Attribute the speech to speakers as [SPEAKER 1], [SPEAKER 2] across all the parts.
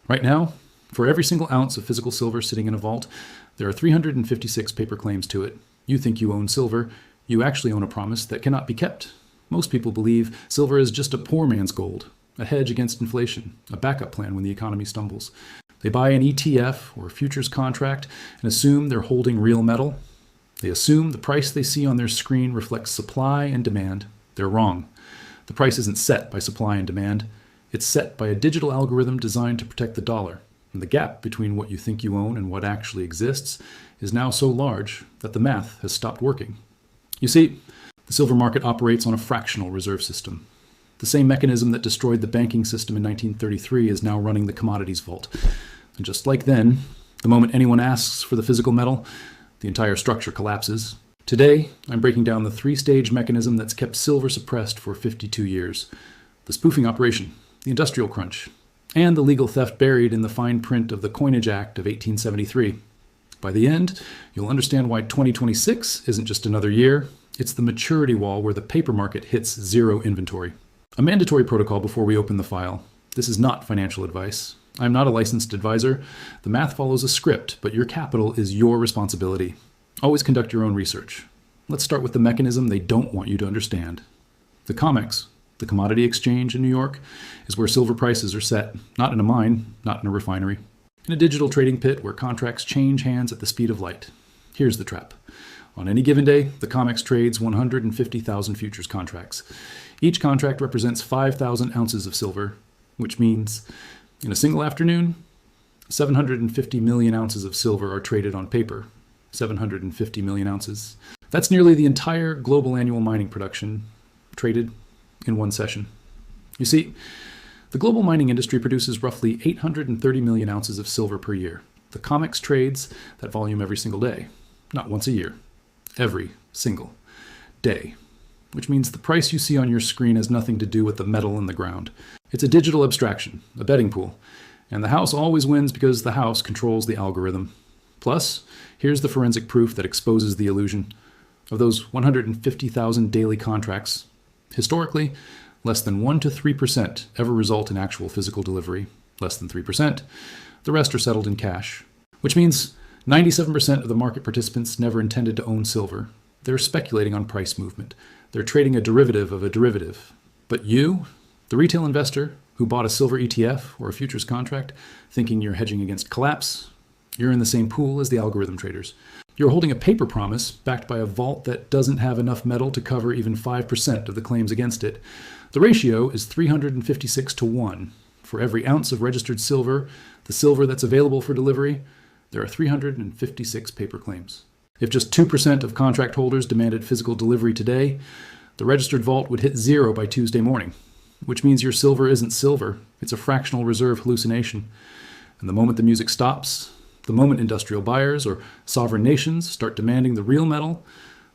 [SPEAKER 1] Right now, for every single ounce of physical silver sitting in a vault, there are 356 paper claims to it. You think you own silver. You actually own a promise that cannot be kept. Most people believe silver is just a poor man's gold, a hedge against inflation, a backup plan when the economy stumbles. They buy an ETF or futures contract and assume they're holding real metal. They assume the price they see on their screen reflects supply and demand. They're wrong. The price isn't set by supply and demand. It's set by a digital algorithm designed to protect the dollar. And the gap between what you think you own and what actually exists is now so large that the math has stopped working. You see, the silver market operates on a fractional reserve system. The same mechanism that destroyed the banking system in 1933 is now running the commodities vault. And just like then, the moment anyone asks for the physical metal, the entire structure collapses. Today, I'm breaking down the three-stage mechanism that's kept silver suppressed for 52 years. The spoofing operation, the industrial crunch, and the legal theft buried in the fine print of the Coinage Act of 1873. By the end, you'll understand why 2026 isn't just another year. It's the maturity wall where the paper market hits zero inventory. A mandatory protocol before we open the file. This is not financial advice. I'm not a licensed advisor. The math follows a script, but your capital is your responsibility. Always conduct your own research. Let's start with the mechanism they don't want you to understand. The COMEX, the Commodity Exchange in New York, is where silver prices are set, not in a mine, not in a refinery. In a digital trading pit where contracts change hands at the speed of light. Here's the trap. On any given day, the COMEX trades 150,000 futures contracts. Each contract represents 5,000 ounces of silver, which means in a single afternoon, 750 million ounces of silver are traded on paper. 750 million ounces. That's nearly the entire global annual mining production traded in one session. You see, the global mining industry produces roughly 830 million ounces of silver per year. The COMEX trades that volume every single day, not once a year. Every single day. Which means the price you see on your screen has nothing to do with the metal in the ground. It's a digital abstraction, a betting pool. And the house always wins because the house controls the algorithm. Plus, here's the forensic proof that exposes the illusion. Of those 150,000 daily contracts, historically, less than 1 to 3% ever result in actual physical delivery. Less than 3%. The rest are settled in cash. Which means 97% of the market participants never intended to own silver. They're speculating on price movement. They're trading a derivative of a derivative. But you, the retail investor who bought a silver ETF or a futures contract thinking you're hedging against collapse, you're in the same pool as the algorithm traders. You're holding a paper promise backed by a vault that doesn't have enough metal to cover even 5% of the claims against it. The ratio is 356 to 1. For every ounce of registered silver, the silver that's available for delivery, there are 356 paper claims. If just 2% of contract holders demanded physical delivery today, the registered vault would hit zero by Tuesday morning, which means your silver isn't silver. It's a fractional reserve hallucination. And the moment the music stops, the moment industrial buyers or sovereign nations start demanding the real metal,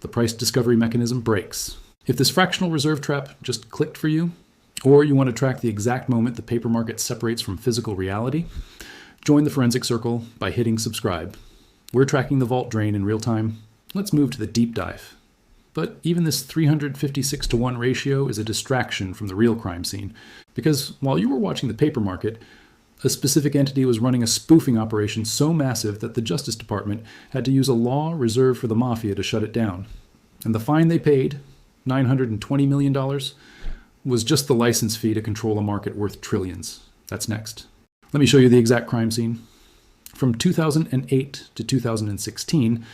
[SPEAKER 1] the price discovery mechanism breaks. If this fractional reserve trap just clicked for you, or you want to track the exact moment the paper market separates from physical reality, join the Forensic Circle by hitting subscribe. We're tracking the vault drain in real time. Let's move to the deep dive. But even this 356 to 1 ratio is a distraction from the real crime scene, because while you were watching the paper market, a specific entity was running a spoofing operation so massive that the Justice Department had to use a law reserved for the mafia to shut it down. And the fine they paid, $920 million, was just the license fee to control a market worth trillions. That's next. Let me show you the exact crime scene. From 2008 to 2016,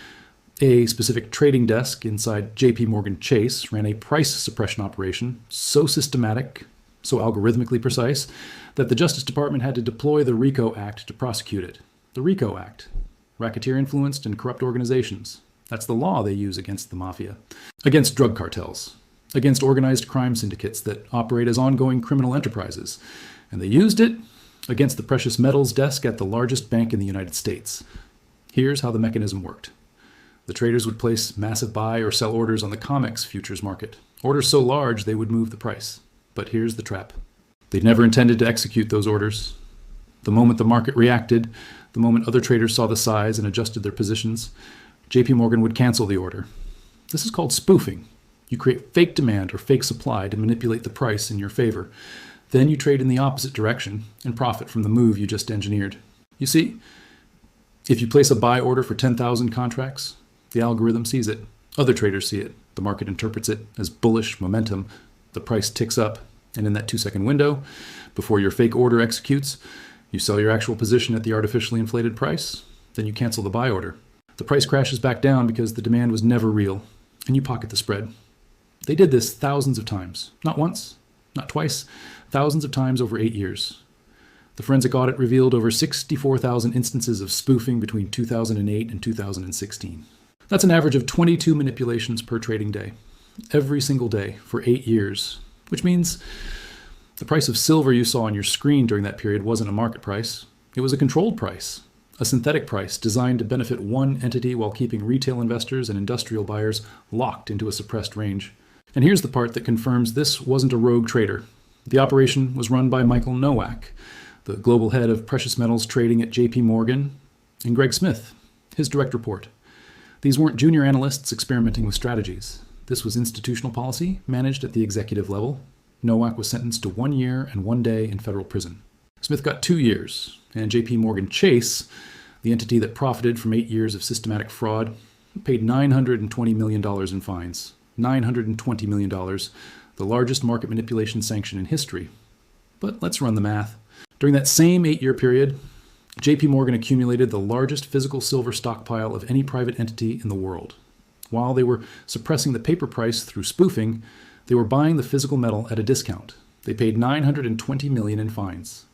[SPEAKER 1] a specific trading desk inside JP Morgan Chase ran a price suppression operation so systematic, so algorithmically precise, that the Justice Department had to deploy the RICO Act to prosecute it. The RICO Act, Racketeer-Influenced and Corrupt Organizations. That's the law they use against the mafia, against drug cartels, against organized crime syndicates that operate as ongoing criminal enterprises. And they used it against the precious metals desk at the largest bank in the United States. Here's how the mechanism worked. The traders would place massive buy or sell orders on the COMEX futures market. Orders so large they would move the price. But here's the trap. They'd never intended to execute those orders. The moment the market reacted, the moment other traders saw the size and adjusted their positions, JP Morgan would cancel the order. This is called spoofing. You create fake demand or fake supply to manipulate the price in your favor. Then you trade in the opposite direction and profit from the move you just engineered. You see, if you place a buy order for 10,000 contracts, the algorithm sees it. Other traders see it. The market interprets it as bullish momentum. The price ticks up, and in that 2-second window, before your fake order executes, you sell your actual position at the artificially inflated price, then you cancel the buy order. The price crashes back down because the demand was never real, and you pocket the spread. They did this thousands of times. Not once, not twice, thousands of times over 8 years. The forensic audit revealed over 64,000 instances of spoofing between 2008 and 2016. That's an average of 22 manipulations per trading day, every single day for 8 years, which means the price of silver you saw on your screen during that period wasn't a market price. It was a controlled price, a synthetic price designed to benefit one entity while keeping retail investors and industrial buyers locked into a suppressed range. And here's the part that confirms this wasn't a rogue trader. The operation was run by Michael Nowak, the global head of precious metals trading at JP Morgan, and Greg Smith, his direct report. These weren't junior analysts experimenting with strategies. This was institutional policy managed at the executive level. Nowak was sentenced to 1 year and 1 day in federal prison. Smith got 2 years, and JP Morgan Chase, the entity that profited from 8 years of systematic fraud, paid $920 million in fines. $920 million, the largest market manipulation sanction in history. But let's run the math. During that same 8-year period, JP Morgan accumulated the largest physical silver stockpile of any private entity in the world. While they were suppressing the paper price through spoofing, they were buying the physical metal at a discount. They paid $920 million in fines.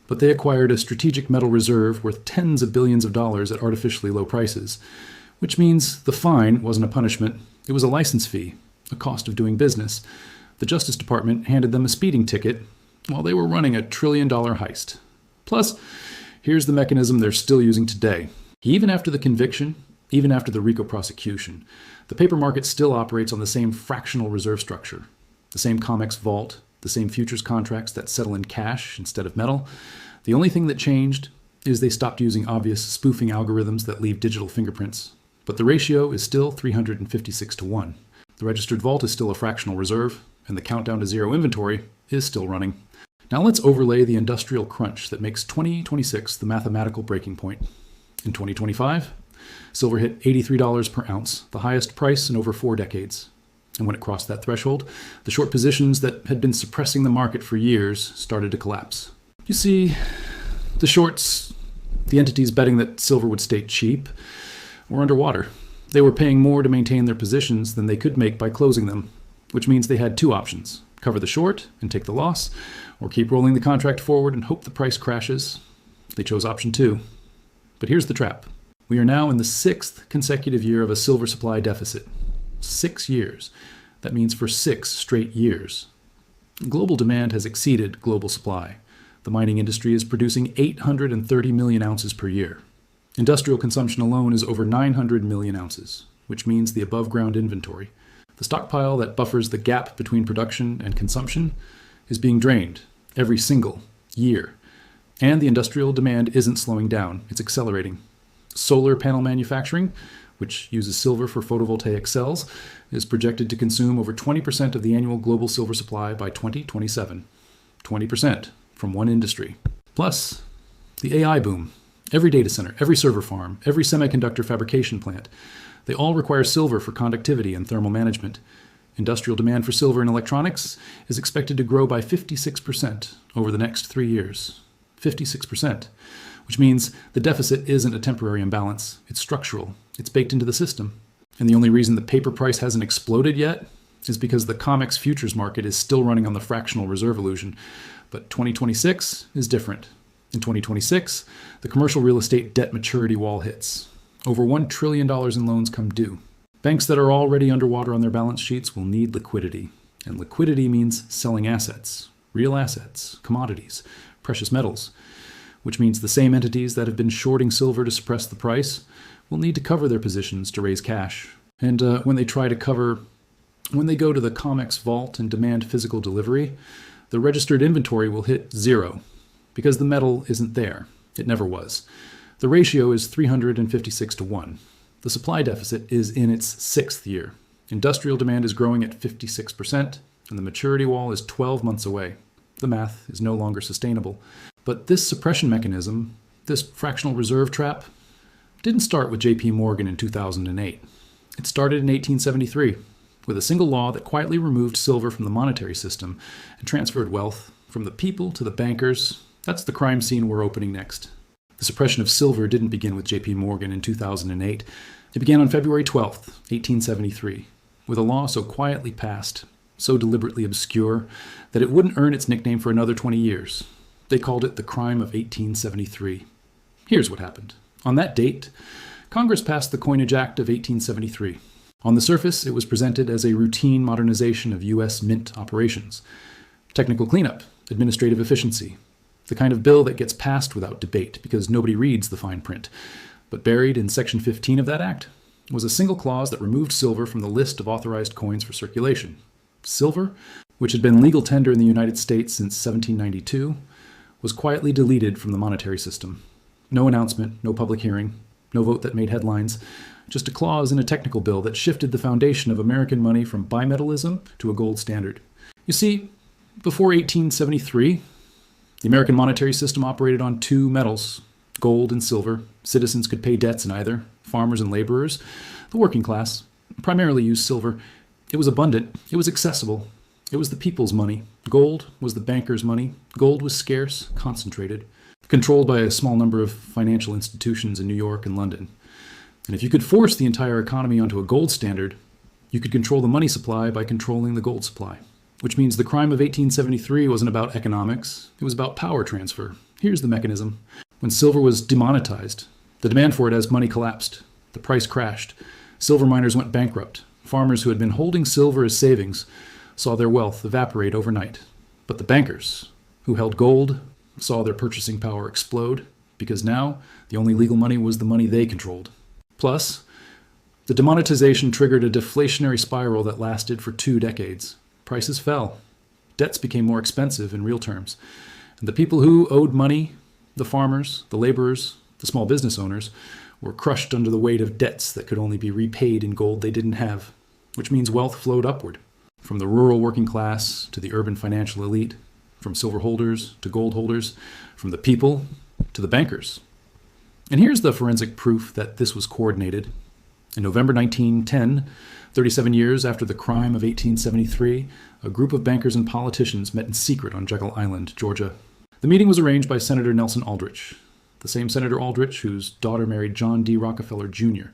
[SPEAKER 1] But they acquired a strategic metal reserve worth tens of billions of dollars at artificially low prices, which means the fine wasn't a punishment. It was a license fee, a cost of doing business. The Justice Department handed them a speeding ticket while they were running a $1 trillion heist. Plus, here's the mechanism they're still using today. Even after the conviction, even after the RICO prosecution, the paper market still operates on the same fractional reserve structure, the same COMEX vault, the same futures contracts that settle in cash instead of metal. The only thing that changed is they stopped using obvious spoofing algorithms that leave digital fingerprints. But the ratio is still 356 to 1. The registered vault is still a fractional reserve, and the countdown to zero inventory is still running. Now let's overlay the industrial crunch that makes 2026 the mathematical breaking point. In 2025, silver hit $83 per ounce, the highest price in over 4 decades. And when it crossed that threshold, the short positions that had been suppressing the market for years started to collapse. You see, the shorts, the entities betting that silver would stay cheap, were underwater. They were paying more to maintain their positions than they could make by closing them, which means they had 2 options: cover the short and take the loss, or keep rolling the contract forward and hope the price crashes. They chose option 2. But here's the trap. We are now in the 6th consecutive year of a silver supply deficit. 6 years. That means for 6 straight years. Global demand has exceeded global supply. The mining industry is producing 830 million ounces per year. Industrial consumption alone is over 900 million ounces, which means the above-ground inventory, the stockpile that buffers the gap between production and consumption, is being drained every single year. And the industrial demand isn't slowing down, it's accelerating. Solar panel manufacturing, which uses silver for photovoltaic cells, is projected to consume over 20% of the annual global silver supply by 2027. 20% from one industry. Plus, the AI boom. Every data center, every server farm, every semiconductor fabrication plant, they all require silver for conductivity and thermal management. Industrial demand for silver in electronics is expected to grow by 56% over the next 3 years. 56%, which means the deficit isn't a temporary imbalance. It's structural. It's baked into the system. And the only reason the paper price hasn't exploded yet is because the COMEX futures market is still running on the fractional reserve illusion. But 2026 is different. In 2026, the commercial real estate debt maturity wall hits. Over $1 trillion in loans come due. Banks that are already underwater on their balance sheets will need liquidity. And liquidity means selling assets, real assets, commodities, precious metals, which means the same entities that have been shorting silver to suppress the price will need to cover their positions to raise cash. And when they go to the COMEX vault and demand physical delivery, the registered inventory will hit 0 because the metal isn't there. It never was. The ratio is 356 to 1. The supply deficit is in its 6th year. Industrial demand is growing at 56%, and the maturity wall is 12 months away. The math is no longer sustainable. But this suppression mechanism, this fractional reserve trap, didn't start with J.P. Morgan in 2008. It started in 1873 with a single law that quietly removed silver from the monetary system and transferred wealth from the people to the bankers. That's the crime scene we're opening next. The suppression of silver didn't begin with J.P. Morgan in 2008. It began on February 12, 1873, with a law so quietly passed, so deliberately obscure, that it wouldn't earn its nickname for another 20 years. They called it the Crime of 1873. Here's what happened. On that date, Congress passed the Coinage Act of 1873. On the surface, it was presented as a routine modernization of U.S. mint operations. Technical cleanup, administrative efficiency, the kind of bill that gets passed without debate because nobody reads the fine print. But buried in Section 15 of that act was a single clause that removed silver from the list of authorized coins for circulation. Silver, which had been legal tender in the United States since 1792, was quietly deleted from the monetary system. No announcement, no public hearing, no vote that made headlines, just a clause in a technical bill that shifted the foundation of American money from bimetallism to a gold standard. You see, before 1873, the American monetary system operated on two metals, gold and silver. Citizens could pay debts in either. Farmers and laborers, the working class, primarily used silver. It was abundant. It was accessible. It was the people's money. Gold was the bankers' money. Gold was scarce, concentrated, controlled by a small number of financial institutions in New York and London. And if you could force the entire economy onto a gold standard, you could control the money supply by controlling the gold supply. Which means the crime of 1873 wasn't about economics, it was about power transfer. Here's the mechanism. When silver was demonetized, the demand for it as money collapsed. The price crashed. Silver miners went bankrupt. Farmers who had been holding silver as savings saw their wealth evaporate overnight. But the bankers, who held gold, saw their purchasing power explode, because now the only legal money was the money they controlled. Plus, the demonetization triggered a deflationary spiral that lasted for 2 decades. Prices fell. Debts became more expensive in real terms. And the people who owed money, the farmers, the laborers, the small business owners, were crushed under the weight of debts that could only be repaid in gold they didn't have, which means wealth flowed upward, from the rural working class to the urban financial elite, from silver holders to gold holders, from the people to the bankers. And here's the forensic proof that this was coordinated. In November 1910, 37 years after the crime of 1873, a group of bankers and politicians met in secret on Jekyll Island, Georgia. The meeting was arranged by Senator Nelson Aldrich, the same Senator Aldrich whose daughter married John D. Rockefeller Jr.,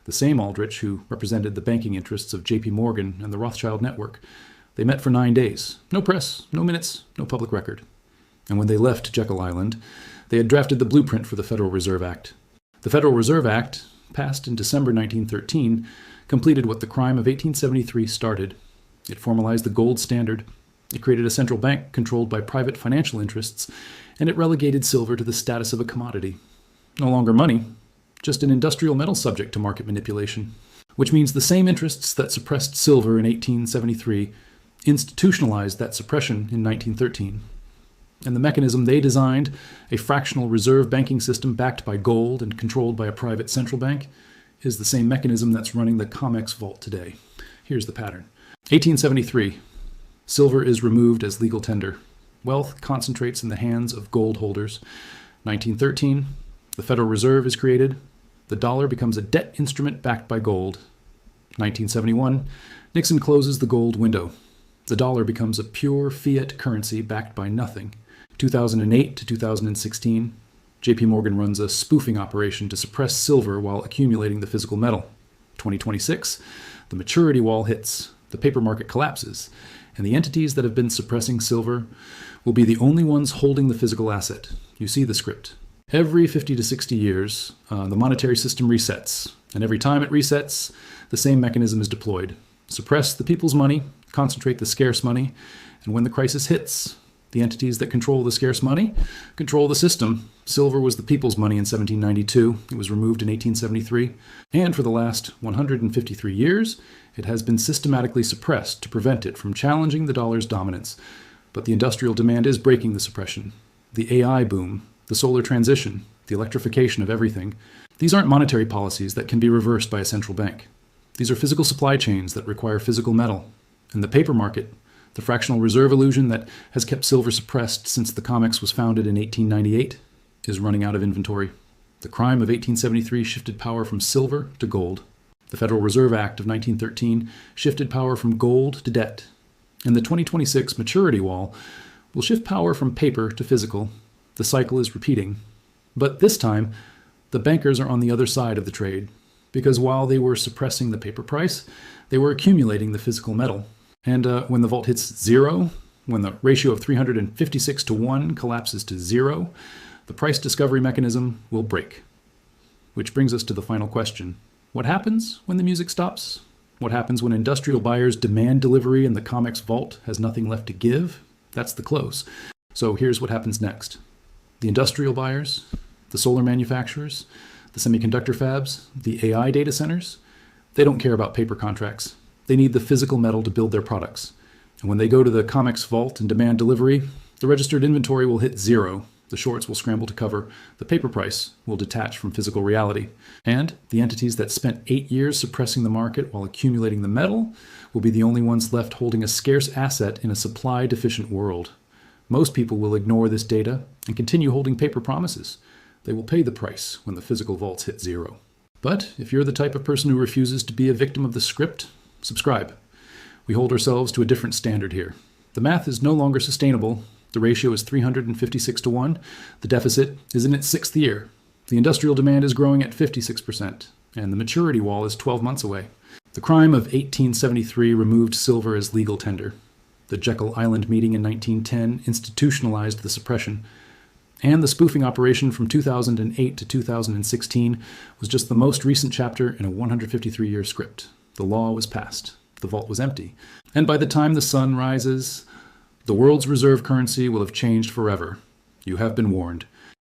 [SPEAKER 1] the same Aldrich who represented the banking interests of J.P. Morgan and the Rothschild network. They met for 9 days. No press, no minutes, no public record. And when they left Jekyll Island, they had drafted the blueprint for the Federal Reserve Act. The Federal Reserve Act, passed in December 1913, completed what the crime of 1873 started. It formalized the gold standard. It created a central bank controlled by private financial interests, and it relegated silver to the status of a commodity. No longer money, just an industrial metal subject to market manipulation. Which means the same interests that suppressed silver in 1873 institutionalized that suppression in 1913. And the mechanism they designed, a fractional reserve banking system backed by gold and controlled by a private central bank, is the same mechanism that's running the COMEX vault today. Here's the pattern. 1873. Silver is removed as legal tender. Wealth concentrates in the hands of gold holders. 1913. The Federal Reserve is created. The dollar becomes a debt instrument backed by gold. 1971. Nixon closes the gold window. The dollar becomes a pure fiat currency backed by nothing. 2008 to 2016. J.P. Morgan runs a spoofing operation to suppress silver while accumulating the physical metal. 2026, the maturity wall hits, the paper market collapses, and the entities that have been suppressing silver will be the only ones holding the physical asset. You see the script. Every 50 to 60 years, the monetary system resets, and every time it resets, the same mechanism is deployed. Suppress the people's money, concentrate the scarce money, and when the crisis hits, the entities that control the scarce money control the system. Silver was the people's money in 1792. It was removed in 1873. And for the last 153 years, it has been systematically suppressed to prevent it from challenging the dollar's dominance. But the industrial demand is breaking the suppression. The AI boom, the solar transition, the electrification of everything. These aren't monetary policies that can be reversed by a central bank. These are physical supply chains that require physical metal. And the paper market, The fractional reserve illusion that has kept silver suppressed since the COMEX was founded in 1898 is running out of inventory. The crime of 1873 shifted power from silver to gold. The Federal Reserve Act of 1913 shifted power from gold to debt. And the 2026 maturity wall will shift power from paper to physical. The cycle is repeating. But this time, the bankers are on the other side of the trade, because while they were suppressing the paper price, they were accumulating the physical metal. And when the vault hits zero, when the ratio of 356 to 1 collapses to zero, the price discovery mechanism will break. Which brings us to the final question. What happens when the music stops? What happens when industrial buyers demand delivery and the COMEX vault has nothing left to give? That's the close. So here's what happens next. The industrial buyers, the solar manufacturers, the semiconductor fabs, the AI data centers, they don't care about paper contracts. They need the physical metal to build their products. And when they go to the COMEX vault and demand delivery, the registered inventory will hit zero. The shorts will scramble to cover. The paper price will detach from physical reality. And the entities that spent 8 years suppressing the market while accumulating the metal will be the only ones left holding a scarce asset in a supply-deficient world. Most people will ignore this data and continue holding paper promises. They will pay the price when the physical vaults hit zero. But if you're the type of person who refuses to be a victim of the script, subscribe. We hold ourselves to a different standard here. The math is no longer sustainable. The ratio is 356 to 1. The deficit is in its 6th year. The industrial demand is growing at 56%, and the maturity wall is 12 months away. The crime of 1873 removed silver as legal tender. The Jekyll Island meeting in 1910 institutionalized the suppression. And the spoofing operation from 2008 to 2016 was just the most recent chapter in a 153-year script. The law was passed. The vault was empty. And by the time the sun rises, the world's reserve currency will have changed forever. You have been warned.